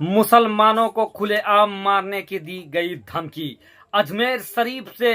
मुसलमानों को खुलेआम मारने की दी गई धमकी। अजमेर शरीफ से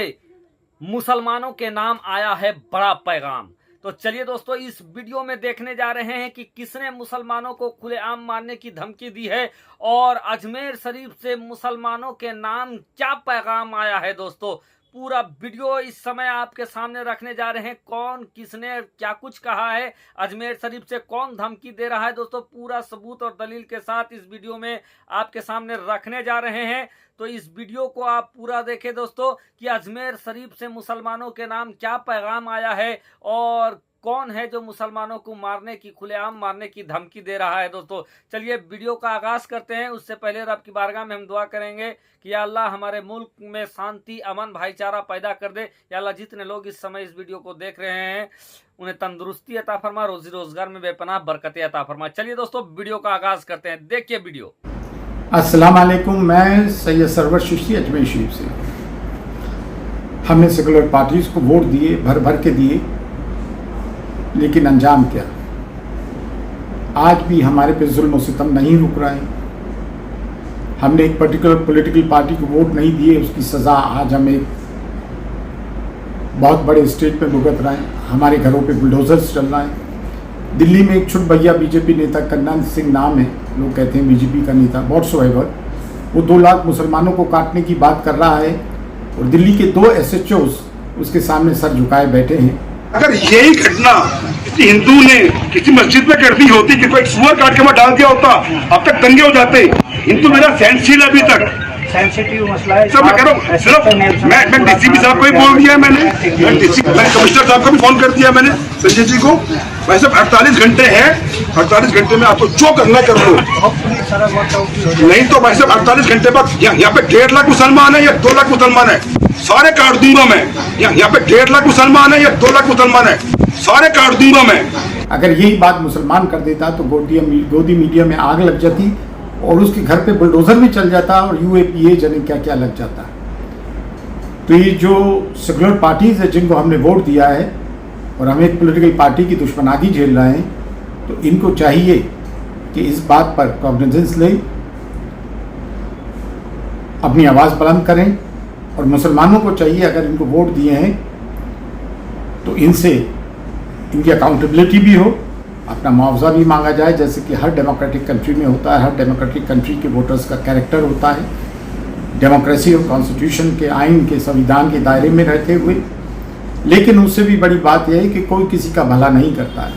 मुसलमानों के नाम आया है बड़ा पैगाम। तो चलिए दोस्तों, इस वीडियो में देखने जा रहे हैं कि किसने मुसलमानों को खुलेआम मारने की धमकी दी है और अजमेर शरीफ से मुसलमानों के नाम क्या पैगाम आया है। दोस्तों, पूरा वीडियो इस समय आपके सामने रखने जा रहे हैं। कौन किसने क्या कुछ कहा है, अजमेर शरीफ से कौन धमकी दे रहा है, दोस्तों पूरा सबूत और दलील के साथ इस वीडियो में आपके सामने रखने जा रहे हैं। तो इस वीडियो को आप पूरा देखें दोस्तों कि अजमेर शरीफ से मुसलमानों के नाम क्या पैगाम आया है और कौन है जो मुसलमानों को मारने की, खुलेआम मारने की धमकी दे रहा है। दोस्तों चलिए वीडियो का आगाज करते हैं। उससे पहले रब की बारगाह में हम दुआ करेंगे कि या अल्लाह हमारे मुल्क में शांति, अमन, भाईचारा पैदा कर दे। या अल्लाह जितने लोग इस समय इस वीडियो को देख रहे हैं उन्हें तंदुरुस्ती अता फरमा, रोजी रोजगार में बेपनाह बरकतें अता फरमा। चलिए दोस्तों वीडियो का आगाज करते हैं, देखिए वीडियो। अस्सलाम वालेकुम, मैं सैयद सरवर चिश्ती अजमेर शरीफ से। हमने सेकुलर पार्टीज को वोट दिए, भर भर के दिए, लेकिन अंजाम क्या? आज भी हमारे पे जुल्म और सितम नहीं रुक रहा है। हमने एक पर्टिकुलर पॉलिटिकल पार्टी को वोट नहीं दिए, उसकी सज़ा आज हम एक बहुत बड़े स्टेट में भुगत रहे हैं। हमारे घरों पे बुलडोजर्स चल रहा है। दिल्ली में एक छुट भैया बीजेपी नेता कन्नन सिंह नाम है, लोग कहते हैं बीजेपी का नेता, व्हाट्सएवर, वो 2 लाख मुसलमानों को काटने की बात कर रहा है और दिल्ली के 2 SHOs उसके सामने सर झुकाए बैठे हैं। अगर यही घटना किसी हिंदू ने किसी मस्जिद में कर दी होती कि कोई सुअर काट के वहां डाल दिया होता, अब तक दंगे हो जाते। हिंदू मेरा सेंसिटिव अभी तक सेंसिटिव मसला है। सब मैं कह रहा हूँ, सिर्फ मैं डीसीपी साहब को भी बोल दिया है, मैंने कमिश्नर साहब को भी फोन कर दिया मैंने, संजय जी को। वैसे 48 घंटे हैं, 48 घंटे में आपको जो करना कर लो, नहीं तो वैसे 48 घंटे बाद यहाँ पे 1.5 लाख मुसलमान है या 2 लाख मुसलमान है, सारे काट दूंगा मैं। यहाँ पे 1.5 लाख मुसलमान है या 2 लाख मुसलमान है, सारे काट दूंगा मैं। अगर यही बात मुसलमान कर देता तो गोदी मीडिया में आग लग जाती और उसके घर पे बुलडोजर भी चल जाता और UAPA जाने क्या क्या लग जाता। तो ये जो सेकुलर पार्टीज है जिनको हमने वोट दिया है और हम एक पॉलिटिकल पार्टी की दुश्मनागी झेल रहे हैं, तो इनको चाहिए कि इस बात पर कॉग्निजेंस लें, अपनी आवाज़ बुलंद करें। और मुसलमानों को चाहिए, अगर इनको वोट दिए हैं तो इनसे इनकी अकाउंटेबिलिटी भी हो, अपना मुआवजा भी मांगा जाए, जैसे कि हर डेमोक्रेटिक कंट्री में होता है। हर डेमोक्रेटिक कंट्री के वोटर्स का कैरेक्टर होता है, डेमोक्रेसी और कॉन्स्टिट्यूशन के, आइन के, संविधान के दायरे में रहते हुए। लेकिन उससे भी बड़ी बात यह है कि कोई किसी का भला नहीं करता है।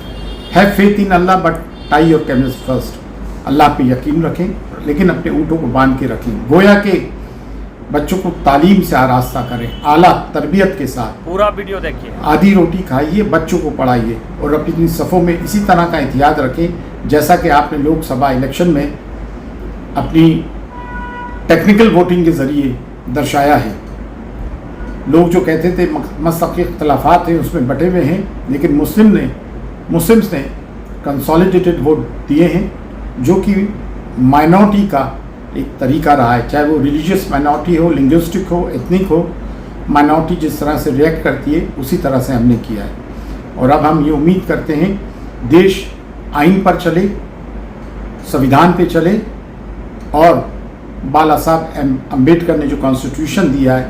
Have faith in Allah but tie your camels first. अल्लाह पे यकीन रखें, लेकिन अपने ऊँटों को बांध के रखें। गोया के बच्चों को तालीम से आरास्ता करें, आला तरबियत के साथ। पूरा वीडियो देखिए। आधी रोटी खाइए, बच्चों को पढ़ाइए और अपनी सफ़ों में इसी तरह का एहतियात रखें जैसा कि आपने लोकसभा इलेक्शन में अपनी टेक्निकल वोटिंग के ज़रिए दर्शाया है। लोग जो कहते थे मसलकी इख्तलाफात हैं उसमें बटे हुए हैं, लेकिन मुस्लिम्स ने कंसोलिडेटेड वोट दिए हैं, जो कि माइनॉरिटी का एक तरीका रहा है। चाहे वो रिलीजियस माइनॉरिटी हो, लिंग्विस्टिक हो, एथनिक हो, माइनॉरिटी जिस तरह से रिएक्ट करती है उसी तरह से हमने किया है। और अब हम ये उम्मीद करते हैं देश आइन पर चले, संविधान पे चले और बाला साहब अम्बेडकर ने जो कॉन्स्टिट्यूशन दिया है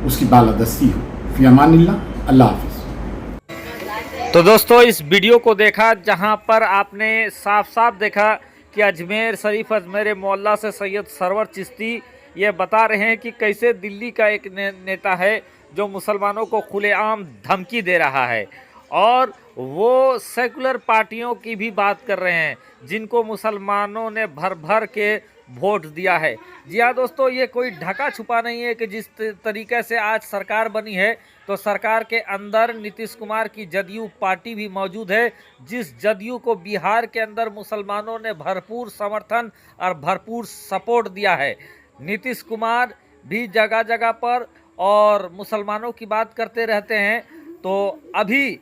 उसकी बालादस्ती हो। फी अमानिल्लाह, अल्लाह हाफिज़। तो दोस्तों इस वीडियो को देखा जहां पर आपने साफ साफ देखा कि अजमेर शरीफ, अजमेर मोहल्ला से सैयद सरवर चिश्ती ये बता रहे हैं कि कैसे दिल्ली का एक नेता है जो मुसलमानों को खुलेआम धमकी दे रहा है और वो सेकुलर पार्टियों की भी बात कर रहे हैं जिनको मुसलमानों ने भर भर के वोट दिया है। जी हाँ दोस्तों, ये कोई ढका छुपा नहीं है कि जिस तरीके से आज सरकार बनी है तो सरकार के अंदर नीतीश कुमार की जदयू पार्टी भी मौजूद है, जिस जदयू को बिहार के अंदर मुसलमानों ने भरपूर समर्थन और भरपूर सपोर्ट दिया है। नीतीश कुमार भी जगह जगह पर और मुसलमानों की बात करते रहते हैं। तो अभी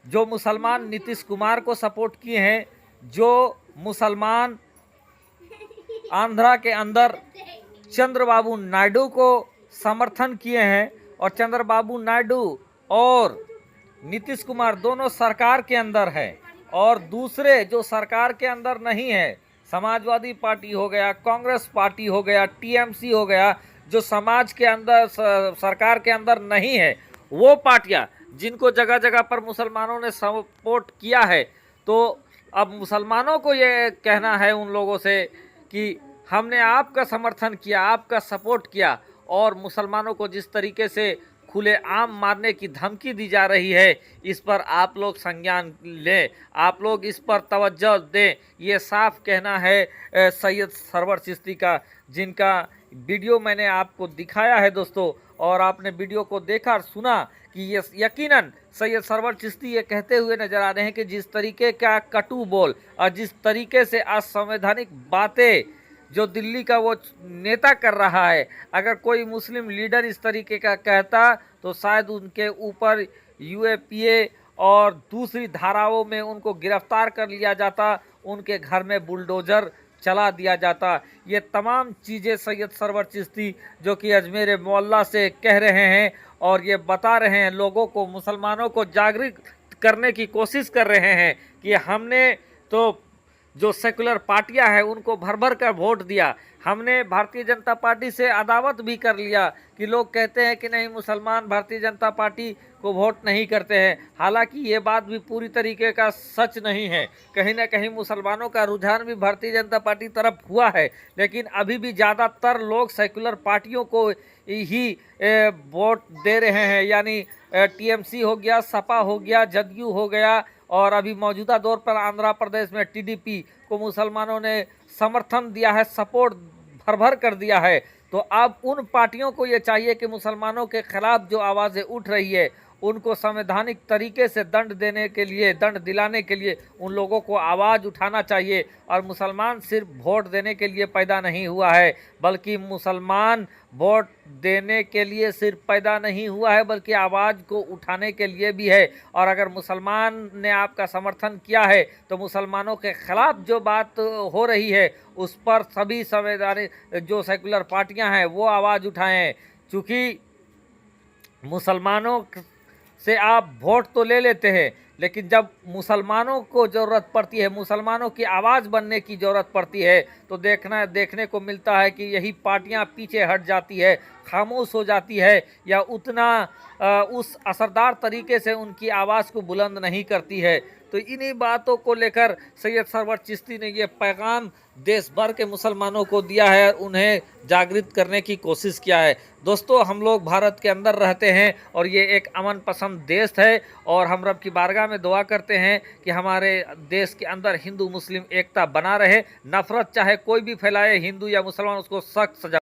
जो मुसलमान नीतीश कुमार को सपोर्ट किए हैं, जो मुसलमान आंध्रा के अंदर चंद्रबाबू नायडू को समर्थन किए हैं और चंद्रबाबू नायडू और नीतीश कुमार दोनों सरकार के अंदर है, और दूसरे जो सरकार के अंदर नहीं है, समाजवादी पार्टी हो गया, कांग्रेस पार्टी हो गया, टीएमसी हो गया, जो समाज के अंदर सरकार के अंदर नहीं है, वो पार्टियां जिनको जगह जगह पर मुसलमानों ने सपोर्ट किया है, तो अब मुसलमानों को ये कहना है उन लोगों से कि हमने आपका समर्थन किया, आपका सपोर्ट किया, और मुसलमानों को जिस तरीके से खुलेआम मारने की धमकी दी जा रही है, इस पर आप लोग संज्ञान लें, आप लोग इस पर तवज्जो दें। ये साफ कहना है सैयद सरवर चिश्ती का, जिनका वीडियो मैंने आपको दिखाया है दोस्तों, और आपने वीडियो को देखा और सुना कि ये यकीनन सैयद सरवर चिश्ती ये कहते हुए नजर आ रहे हैं कि जिस तरीके का कटु बोल और जिस तरीके से असंवैधानिक बातें जो दिल्ली का वो नेता कर रहा है, अगर कोई मुस्लिम लीडर इस तरीके का कहता तो शायद उनके ऊपर यूएपीए और दूसरी धाराओं में उनको गिरफ्तार कर लिया जाता, उनके घर में बुलडोजर चला दिया जाता। ये तमाम चीज़ें सैयद सरवर चिश्ती जो कि अजमेर मोहल्ला से कह रहे हैं और ये बता रहे हैं लोगों को, मुसलमानों को जागरूक करने की कोशिश कर रहे हैं कि हमने तो जो सेकुलर पार्टियां हैं उनको भर भर कर वोट दिया, हमने भारतीय जनता पार्टी से अदावत भी कर लिया कि लोग कहते हैं कि नहीं मुसलमान भारतीय जनता पार्टी को वोट नहीं करते हैं। हालांकि ये बात भी पूरी तरीके का सच नहीं है, कहीं ना कहीं मुसलमानों का रुझान भी भारतीय जनता पार्टी तरफ हुआ है, लेकिन अभी भी ज़्यादातर लोग सेकुलर पार्टियों को ही वोट दे रहे हैं, यानी टीएमसी हो गया, सपा हो गया, जदयू हो गया, और अभी मौजूदा दौर पर आंध्र प्रदेश में टीडीपी को मुसलमानों ने समर्थन दिया है, सपोर्ट भर भर कर दिया है। तो अब उन पार्टियों को ये चाहिए कि मुसलमानों के खिलाफ जो आवाज़ें उठ रही है उनको संवैधानिक तरीके से दंड देने के लिए, दंड दिलाने के लिए उन लोगों को आवाज़ उठाना चाहिए। और मुसलमान सिर्फ वोट देने के लिए पैदा नहीं हुआ है, बल्कि मुसलमान वोट देने के लिए सिर्फ पैदा नहीं हुआ है, बल्कि आवाज़ को उठाने के लिए भी है। और अगर मुसलमान ने आपका समर्थन किया है तो मुसलमानों के खिलाफ जो बात हो रही है उस पर सभी संवैधानिक जो सेकुलर पार्टियां हैं वो आवाज़ उठाएं। चूँकि मुसलमानों से आप वोट तो ले लेते हैं, लेकिन जब मुसलमानों को ज़रूरत पड़ती है, मुसलमानों की आवाज़ बनने की ज़रूरत पड़ती है, तो देखने को मिलता है कि यही पार्टियां पीछे हट जाती है, खामोश हो जाती है, या उतना उस असरदार तरीके से उनकी आवाज़ को बुलंद नहीं करती है। तो इन्हीं बातों को लेकर सैयद सरवर चिश्ती ने ये पैगाम देश भर के मुसलमानों को दिया है और उन्हें जागृत करने की कोशिश किया है। दोस्तों, हम लोग भारत के अंदर रहते हैं और ये एक अमन पसंद देश है, और हम रब की बारगाह में दुआ करते हैं कि हमारे देश के अंदर हिंदू मुस्लिम एकता बना रहे। नफरत चाहे कोई भी फैलाए, हिंदू या मुसलमान, उसको सख्त सजा